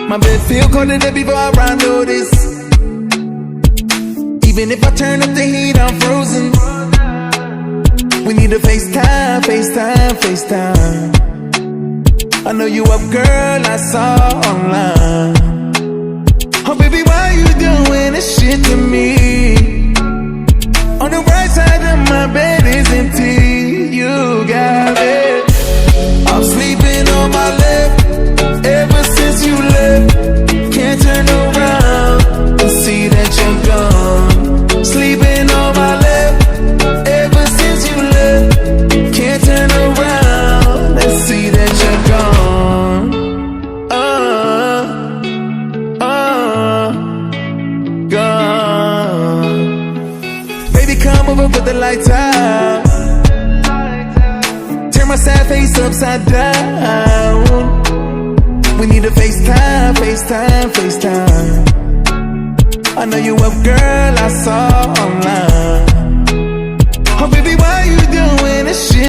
My bed feel colder than before I notice. Even if I turn up the heat, I'm frozen. We need to FaceTime, FaceTime, FaceTime. I know you up, girl, I saw online. Oh, baby, why you doing this shit to me? On the right side of my bed is empty. You got it. I'm sleeping on my left ever since you left. Can't turn around and see that you're gone. Sleeping on my left ever since you left. Can't turn around and see that you're gone. Gone. Baby, come over, put the lights out. Turn my sad face upside down. We need to FaceTime, FaceTime, FaceTime. I know you up, girl, I saw